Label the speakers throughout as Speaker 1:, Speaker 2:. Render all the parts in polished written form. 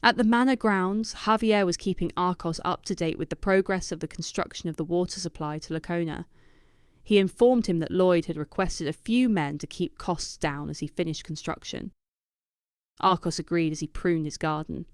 Speaker 1: At the manor grounds, Javier was keeping Arcos up to date with the progress of the construction of the water supply to Lacona. He informed him that Lloyd had requested a few men to keep costs down as he finished construction. Arcos agreed as he pruned his garden.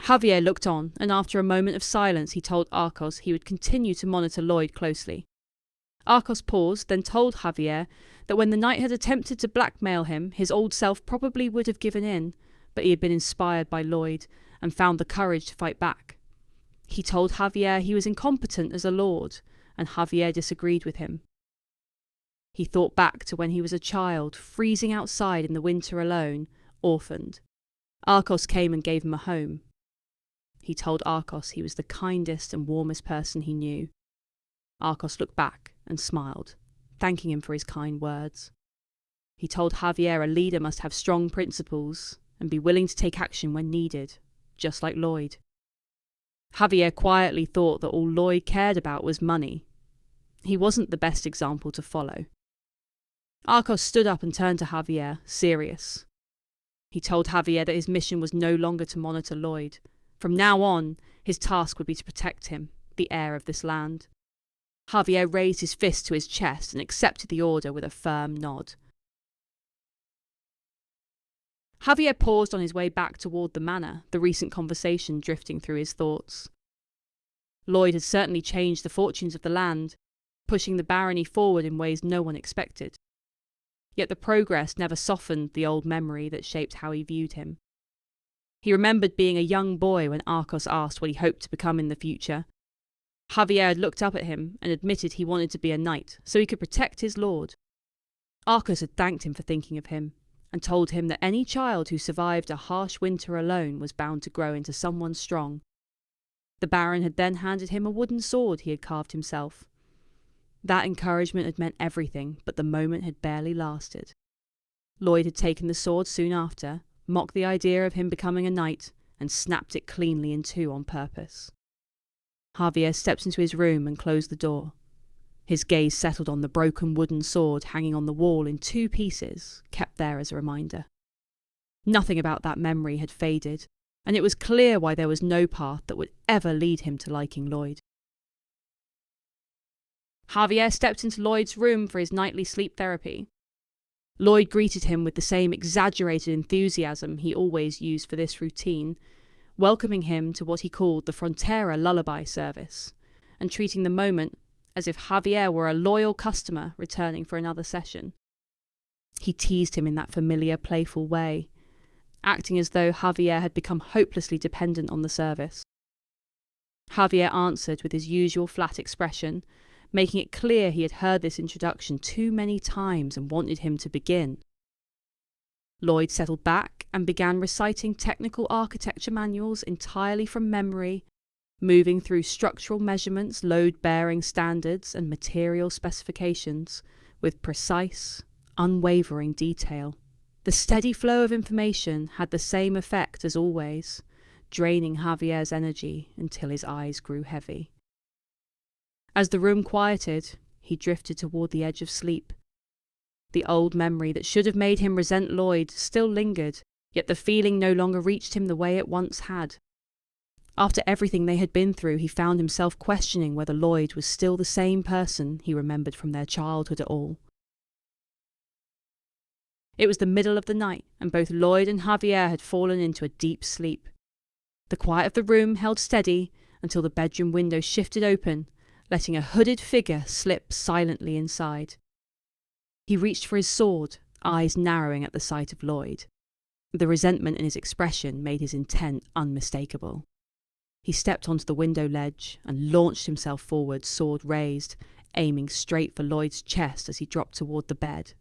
Speaker 1: Javier looked on, and after a moment of silence he told Arcos he would continue to monitor Lloyd closely. Arcos paused, then told Javier that when the knight had attempted to blackmail him, his old self probably would have given in, but he had been inspired by Lloyd and found the courage to fight back. He told Javier he was incompetent as a lord, and Javier disagreed with him. He thought back to when he was a child, freezing outside in the winter alone, orphaned. Arcos came and gave him a home. He told Arcos he was the kindest and warmest person he knew. Arcos looked back and smiled, thanking him for his kind words. He told Javier a leader must have strong principles and be willing to take action when needed, just like Lloyd. Javier quietly thought that all Lloyd cared about was money. He wasn't the best example to follow. Arcos stood up and turned to Javier, serious. He told Javier that his mission was no longer to monitor Lloyd. From now on, his task would be to protect him, the heir of this land. Javier raised his fist to his chest and accepted the order with a firm nod. Javier paused on his way back toward the manor, the recent conversation drifting through his thoughts. Lloyd had certainly changed the fortunes of the land, pushing the barony forward in ways no one expected. Yet the progress never softened the old memory that shaped how he viewed him. He remembered being a young boy when Arcos asked what he hoped to become in the future. Javier had looked up at him and admitted he wanted to be a knight so he could protect his lord. Arcos had thanked him for thinking of him, and told him that any child who survived a harsh winter alone was bound to grow into someone strong. The Baron had then handed him a wooden sword he had carved himself. That encouragement had meant everything, but the moment had barely lasted. Lloyd had taken the sword soon after, mocked the idea of him becoming a knight, and snapped it cleanly in two on purpose. Javier stepped into his room and closed the door. His gaze settled on the broken wooden sword hanging on the wall in two pieces, kept there as a reminder. Nothing about that memory had faded, and it was clear why there was no path that would ever lead him to liking Lloyd. Javier stepped into Lloyd's room for his nightly sleep therapy. Lloyd greeted him with the same exaggerated enthusiasm he always used for this routine, welcoming him to what he called the Frontera lullaby service, and treating the moment as if Javier were a loyal customer returning for another session. He teased him in that familiar, playful way, acting as though Javier had become hopelessly dependent on the service. Javier answered with his usual flat expression, making it clear he had heard this introduction too many times and wanted him to begin. Lloyd settled back and began reciting technical architecture manuals entirely from memory, moving through structural measurements, load-bearing standards, and material specifications with precise, unwavering detail. The steady flow of information had the same effect as always, draining Javier's energy until his eyes grew heavy. As the room quieted, he drifted toward the edge of sleep. The old memory that should have made him resent Lloyd still lingered, yet the feeling no longer reached him the way it once had. After everything they had been through, he found himself questioning whether Lloyd was still the same person he remembered from their childhood at all. It was the middle of the night, and both Lloyd and Javier had fallen into a deep sleep. The quiet of the room held steady until the bedroom window shifted open, letting a hooded figure slip silently inside. He reached for his sword, eyes narrowing at the sight of Lloyd. The resentment in his expression made his intent unmistakable. He stepped onto the window ledge and launched himself forward, sword raised, aiming straight for Lloyd's chest as he dropped toward the bed.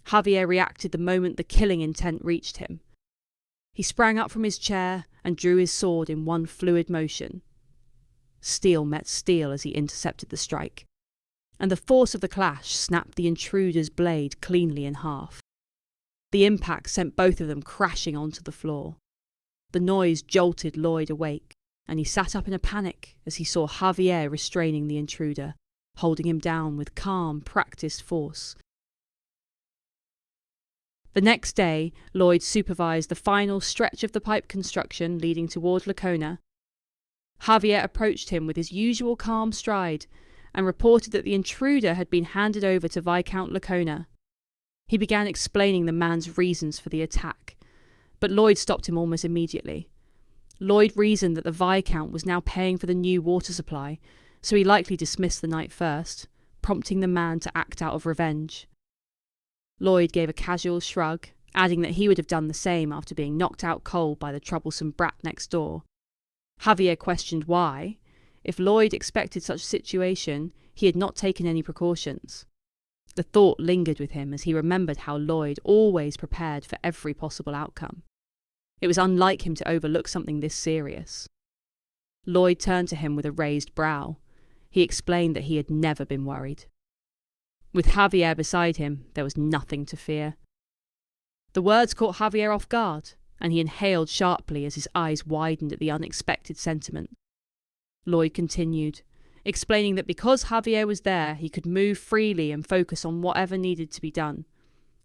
Speaker 1: Javier reacted the moment the killing intent reached him. He sprang up from his chair and drew his sword in one fluid motion. Steel met steel as he intercepted the strike, and the force of the clash snapped the intruder's blade cleanly in half. The impact sent both of them crashing onto the floor. The noise jolted Lloyd awake, and he sat up in a panic as he saw Javier restraining the intruder, holding him down with calm, practiced force. The next day, Lloyd supervised the final stretch of the pipe construction leading toward Lacona. Javier approached him with his usual calm stride and reported that the intruder had been handed over to Viscount Lacona. He began explaining the man's reasons for the attack, but Lloyd stopped him almost immediately. Lloyd reasoned that the Viscount was now paying for the new water supply, so he likely dismissed the knight first, prompting the man to act out of revenge. Lloyd gave a casual shrug, adding that he would have done the same after being knocked out cold by the troublesome brat next door. Javier questioned why. If Lloyd expected such a situation, he had not taken any precautions. The thought lingered with him as he remembered how Lloyd always prepared for every possible outcome. It was unlike him to overlook something this serious. Lloyd turned to him with a raised brow. He explained that he had never been worried. With Javier beside him, there was nothing to fear. The words caught Javier off guard, and he inhaled sharply as his eyes widened at the unexpected sentiment. Lloyd continued, explaining that because Javier was there, he could move freely and focus on whatever needed to be done.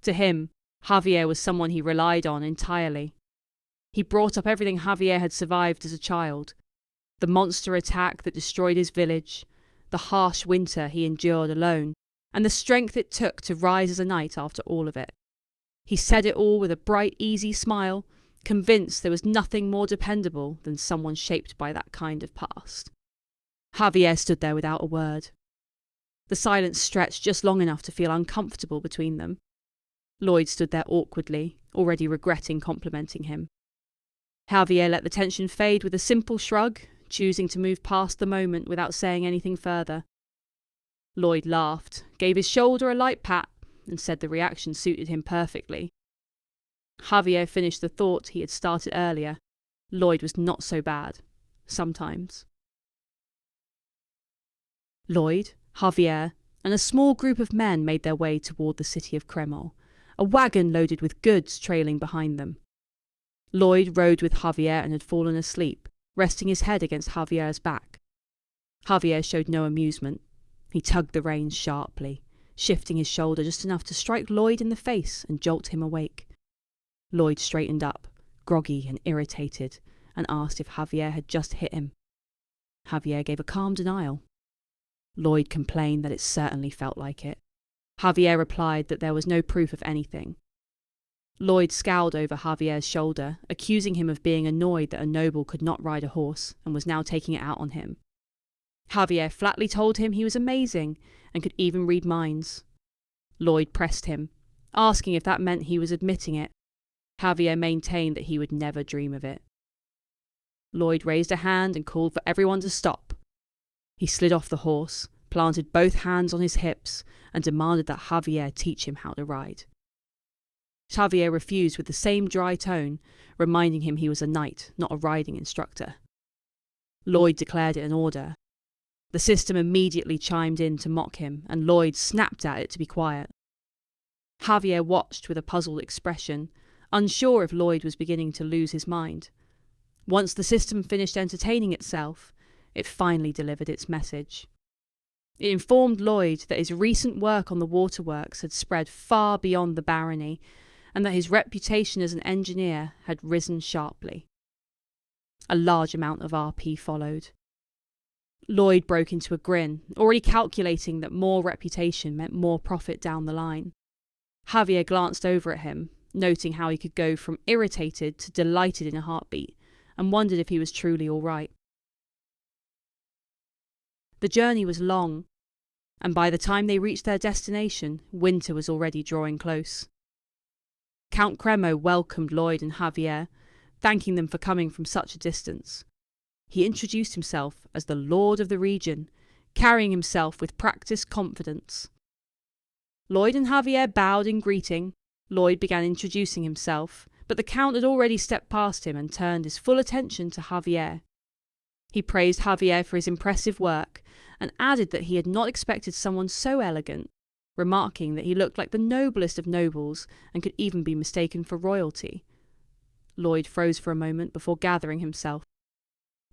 Speaker 1: To him, Javier was someone he relied on entirely. He brought up everything Javier had survived as a child. The monster attack that destroyed his village, the harsh winter he endured alone, and the strength it took to rise as a knight after all of it. He said it all with a bright, easy smile, convinced there was nothing more dependable than someone shaped by that kind of past. Javier stood there without a word. The silence stretched just long enough to feel uncomfortable between them. Lloyd stood there awkwardly, already regretting complimenting him. Javier let the tension fade with a simple shrug, choosing to move past the moment without saying anything further. Lloyd laughed, gave his shoulder a light pat, and said the reaction suited him perfectly. Javier finished the thought he had started earlier. Lloyd was not so bad. Sometimes. Lloyd, Javier, and a small group of men made their way toward the city of Kreml, a wagon loaded with goods trailing behind them. Lloyd rode with Javier and had fallen asleep, resting his head against Javier's back. Javier showed no amusement. He tugged the reins sharply, shifting his shoulder just enough to strike Lloyd in the face and jolt him awake. Lloyd straightened up, groggy and irritated, and asked if Javier had just hit him. Javier gave a calm denial. Lloyd complained that it certainly felt like it. Javier replied that there was no proof of anything. Lloyd scowled over Javier's shoulder, accusing him of being annoyed that a noble could not ride a horse and was now taking it out on him. Javier flatly told him he was amazing and could even read minds. Lloyd pressed him, asking if that meant he was admitting it. Javier maintained that he would never dream of it. Lloyd raised a hand and called for everyone to stop. He slid off the horse, planted both hands on his hips, and demanded that Javier teach him how to ride. Javier refused with the same dry tone, reminding him he was a knight, not a riding instructor. Lloyd declared it an order. The system immediately chimed in to mock him, and Lloyd snapped at it to be quiet. Javier watched with a puzzled expression, unsure if Lloyd was beginning to lose his mind. Once the system finished entertaining itself, it finally delivered its message. It informed Lloyd that his recent work on the waterworks had spread far beyond the barony, and that his reputation as an engineer had risen sharply. A large amount of RP followed. Lloyd broke into a grin, already calculating that more reputation meant more profit down the line. Javier glanced over at him, noting how he could go from irritated to delighted in a heartbeat, and wondered if he was truly all right. The journey was long, and by the time they reached their destination, winter was already drawing close. Count Cremo welcomed Lloyd and Javier, thanking them for coming from such a distance. He introduced himself as the Lord of the region, carrying himself with practiced confidence. Lloyd and Javier bowed in greeting. Lloyd began introducing himself, but the Count had already stepped past him and turned his full attention to Javier. He praised Javier for his impressive work and added that he had not expected someone so elegant, remarking that he looked like the noblest of nobles and could even be mistaken for royalty. Lloyd froze for a moment before gathering himself.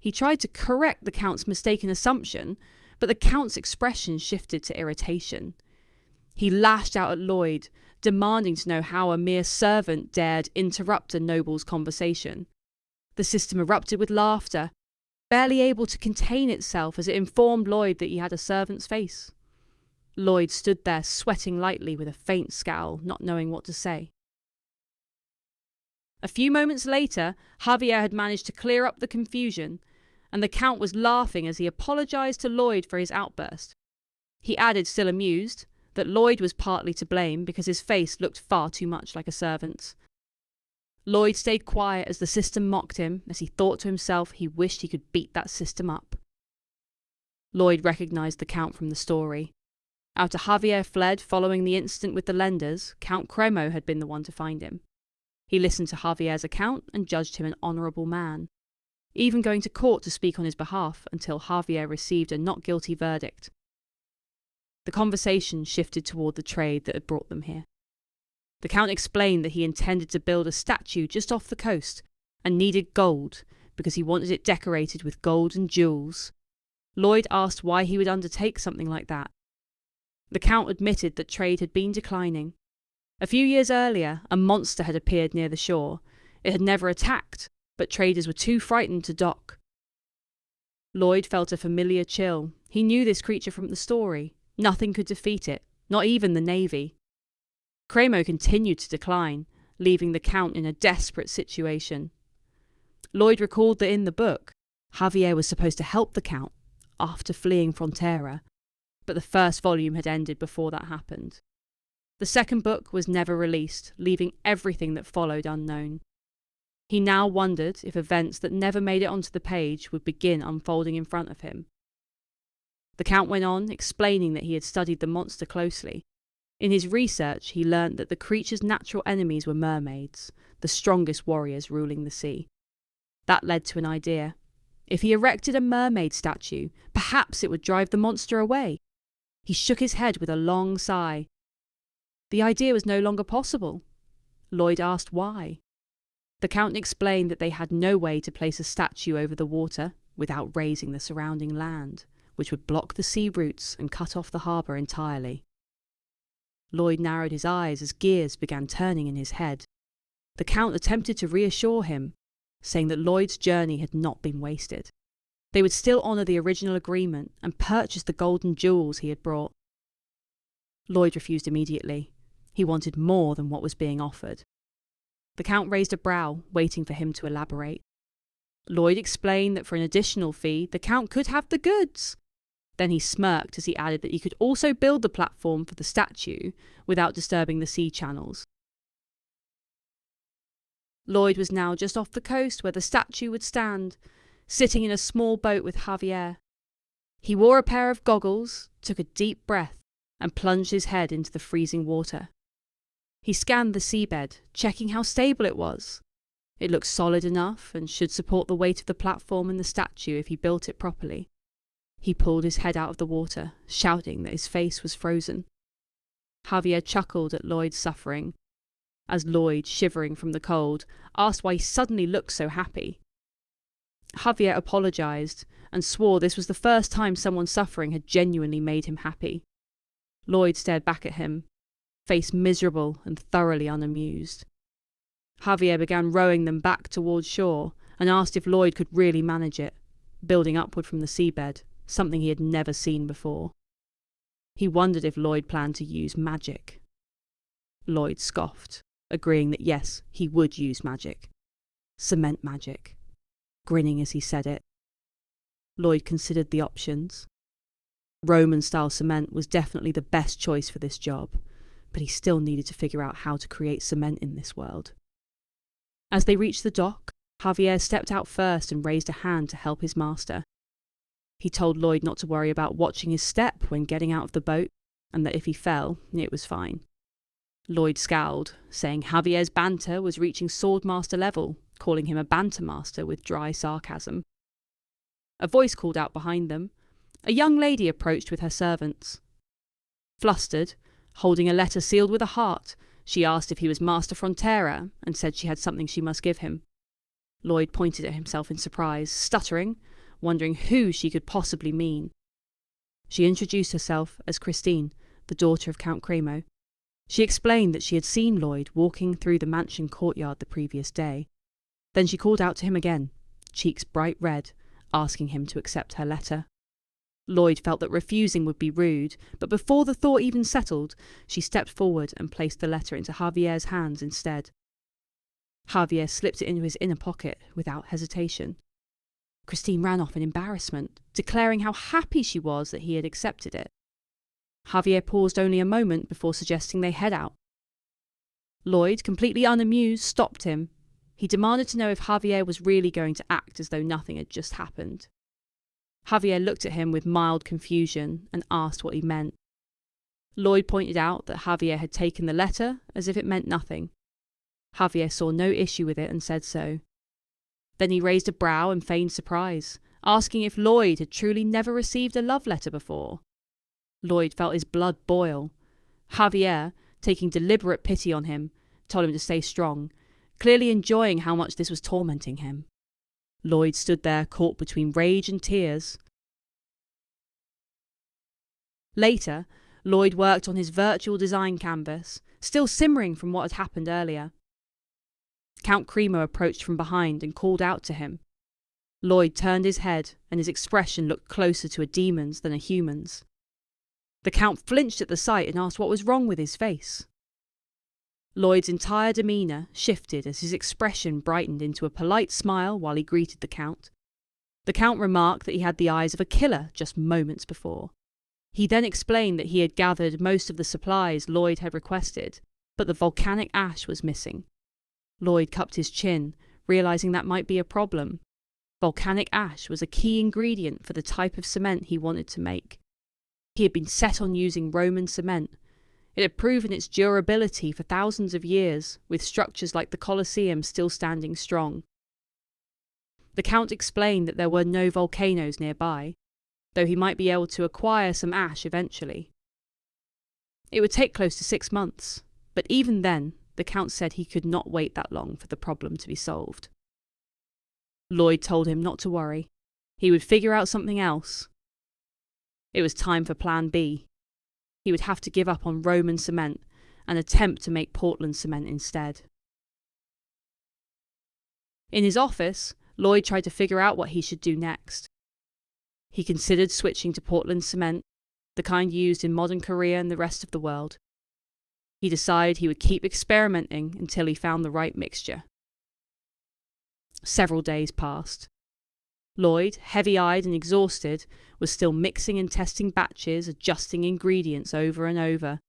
Speaker 1: He tried to correct the Count's mistaken assumption, but the Count's expression shifted to irritation. He lashed out at Lloyd, demanding to know how a mere servant dared interrupt a noble's conversation. The system erupted with laughter, barely able to contain itself as it informed Lloyd that he had a servant's face. Lloyd stood there, sweating lightly with a faint scowl, not knowing what to say. A few moments later, Javier had managed to clear up the confusion, and the Count was laughing as he apologised to Lloyd for his outburst. He added, still amused, that Lloyd was partly to blame because his face looked far too much like a servant's. Lloyd stayed quiet as the system mocked him, as he thought to himself he wished he could beat that system up. Lloyd recognised the Count from the story. After Javier fled following the incident with the lenders, Count Cremo had been the one to find him. He listened to Javier's account and judged him an honourable man, even going to court to speak on his behalf until Javier received a not guilty verdict. The conversation shifted toward the trade that had brought them here. The Count explained that he intended to build a statue just off the coast and needed gold because he wanted it decorated with gold and jewels. Lloyd asked why he would undertake something like that. The Count admitted that trade had been declining. A few years earlier, a monster had appeared near the shore. It had never attacked, but traders were too frightened to dock. Lloyd felt a familiar chill. He knew this creature from the story. Nothing could defeat it, not even the navy. Cremo continued to decline, leaving the Count in a desperate situation. Lloyd recalled that in the book, Javier was supposed to help the Count after fleeing Frontera, but the first volume had ended before that happened. The second book was never released, leaving everything that followed unknown. He now wondered if events that never made it onto the page would begin unfolding in front of him. The Count went on, explaining that he had studied the monster closely. In his research, he learnt that the creature's natural enemies were mermaids, the strongest warriors ruling the sea. That led to an idea. If he erected a mermaid statue, perhaps it would drive the monster away. He shook his head with a long sigh. The idea was no longer possible. Lloyd asked why. The Count explained that they had no way to place a statue over the water without raising the surrounding land, which would block the sea routes and cut off the harbour entirely. Lloyd narrowed his eyes as gears began turning in his head. The Count attempted to reassure him, saying that Lloyd's journey had not been wasted. They would still honour the original agreement and purchase the golden jewels he had brought. Lloyd refused immediately. He wanted more than what was being offered. The Count raised a brow, waiting for him to elaborate. Lloyd explained that for an additional fee, the Count could have the goods. Then he smirked as he added that he could also build the platform for the statue without disturbing the sea channels. Lloyd was now just off the coast where the statue would stand, sitting in a small boat with Javier. He wore a pair of goggles, took a deep breath, and plunged his head into the freezing water. He scanned the seabed, checking how stable it was. It looked solid enough and should support the weight of the platform and the statue if he built it properly. He pulled his head out of the water, shouting that his face was frozen. Javier chuckled at Lloyd's suffering, as Lloyd, shivering from the cold, asked why he suddenly looked so happy. Javier apologised and swore this was the first time someone suffering had genuinely made him happy. Lloyd stared back at him, face miserable and thoroughly unamused. Javier began rowing them back towards shore and asked if Lloyd could really manage it, building upward from the seabed, something he had never seen before. He wondered if Lloyd planned to use magic. Lloyd scoffed, agreeing that yes, he would use magic. Cement magic. Grinning as he said it. Lloyd considered the options. Roman-style cement was definitely the best choice for this job, but he still needed to figure out how to create cement in this world. As they reached the dock, Javier stepped out first and raised a hand to help his master. He told Lloyd not to worry about watching his step when getting out of the boat, and that if he fell, it was fine. Lloyd scowled, saying Javier's banter was reaching swordmaster level, calling him a bantermaster with dry sarcasm. A voice called out behind them. A young lady approached with her servants. Flustered, holding a letter sealed with a heart, she asked if he was Master Frontera and said she had something she must give him. Lloyd pointed at himself in surprise, stuttering, wondering who she could possibly mean. She introduced herself as Christine, the daughter of Count Cremo. She explained that she had seen Lloyd walking through the mansion courtyard the previous day. Then she called out to him again, cheeks bright red, asking him to accept her letter. Lloyd felt that refusing would be rude, but before the thought even settled, she stepped forward and placed the letter into Javier's hands instead. Javier slipped it into his inner pocket without hesitation. Christine ran off in embarrassment, declaring how happy she was that he had accepted it. Javier paused only a moment before suggesting they head out. Lloyd, completely unamused, stopped him. He demanded to know if Javier was really going to act as though nothing had just happened. Javier looked at him with mild confusion and asked what he meant. Lloyd pointed out that Javier had taken the letter as if it meant nothing. Javier saw no issue with it and said so. Then he raised a brow and feigned surprise, asking if Lloyd had truly never received a love letter before. Lloyd felt his blood boil. Javier, taking deliberate pity on him, told him to stay strong, clearly enjoying how much this was tormenting him. Lloyd stood there caught between rage and tears. Later, Lloyd worked on his virtual design canvas, still simmering from what had happened earlier. Count Cremo approached from behind and called out to him. Lloyd turned his head, and his expression looked closer to a demon's than a human's. The Count flinched at the sight and asked what was wrong with his face. Lloyd's entire demeanour shifted as his expression brightened into a polite smile while he greeted the Count. The Count remarked that he had the eyes of a killer just moments before. He then explained that he had gathered most of the supplies Lloyd had requested, but the volcanic ash was missing. Lloyd cupped his chin, realising that might be a problem. Volcanic ash was a key ingredient for the type of cement he wanted to make. He had been set on using Roman cement. It had proven its durability for thousands of years, with structures like the Colosseum still standing strong. The Count explained that there were no volcanoes nearby, though he might be able to acquire some ash eventually. It would take close to 6 months, but even then, the Count said he could not wait that long for the problem to be solved. Lloyd told him not to worry. He would figure out something else. It was time for Plan B. He would have to give up on Roman cement and attempt to make Portland cement instead. In his office, Lloyd tried to figure out what he should do next. He considered switching to Portland cement, the kind used in modern Korea and the rest of the world. He decided he would keep experimenting until he found the right mixture. Several days passed. Lloyd, heavy-eyed and exhausted, was still mixing and testing batches, adjusting ingredients over and over.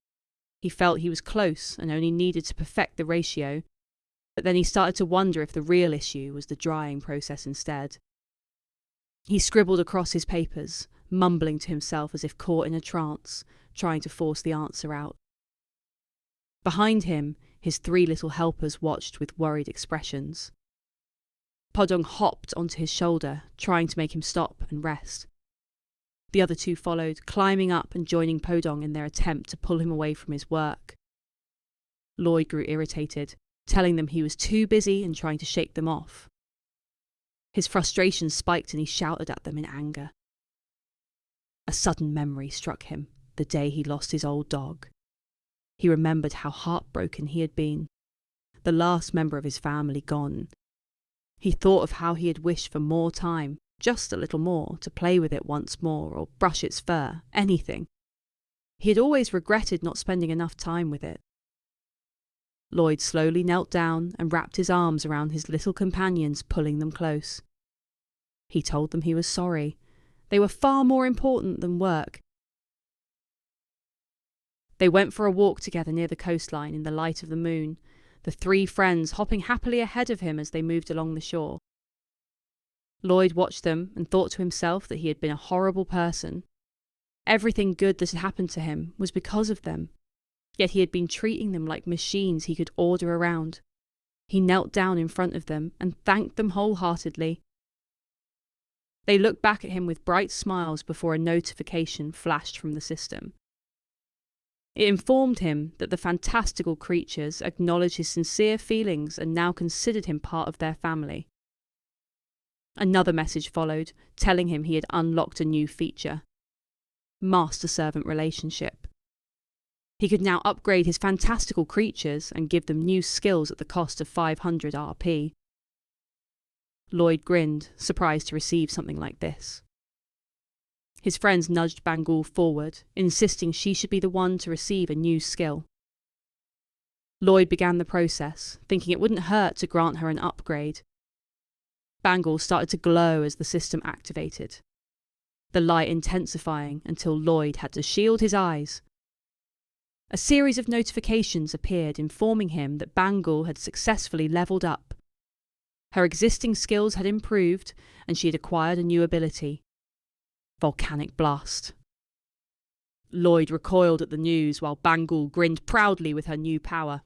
Speaker 1: He felt he was close and only needed to perfect the ratio, but then he started to wonder if the real issue was the drying process instead. He scribbled across his papers, mumbling to himself as if caught in a trance, trying to force the answer out. Behind him, his 3 little helpers watched with worried expressions. Podong hopped onto his shoulder, trying to make him stop and rest. The other 2 followed, climbing up and joining Podong in their attempt to pull him away from his work. Lloyd grew irritated, telling them he was too busy and trying to shake them off. His frustration spiked and he shouted at them in anger. A sudden memory struck him, the day he lost his old dog. He remembered how heartbroken he had been, the last member of his family gone. He thought of how he had wished for more time, just a little more, to play with it once more or brush its fur, anything. He had always regretted not spending enough time with it. Lloyd slowly knelt down and wrapped his arms around his little companions, pulling them close. He told them he was sorry. They were far more important than work. They went for a walk together near the coastline in the light of the moon, the 3 friends hopping happily ahead of him as they moved along the shore. Lloyd watched them and thought to himself that he had been a horrible person. Everything good that had happened to him was because of them, yet he had been treating them like machines he could order around. He knelt down in front of them and thanked them wholeheartedly. They looked back at him with bright smiles before a notification flashed from the system. It informed him that the fantastical creatures acknowledged his sincere feelings and now considered him part of their family. Another message followed, telling him he had unlocked a new feature: master-servant relationship. He could now upgrade his fantastical creatures and give them new skills at the cost of 500 RP. Lloyd grinned, surprised to receive something like this. His friends nudged Bangul forward, insisting she should be the one to receive a new skill. Lloyd began the process, thinking it wouldn't hurt to grant her an upgrade. Bangul started to glow as the system activated, the light intensifying until Lloyd had to shield his eyes. A series of notifications appeared informing him that Bangul had successfully leveled up. Her existing skills had improved and she had acquired a new ability: Volcanic Blast. Lloyd recoiled at the news while Bangul grinned proudly with her new power.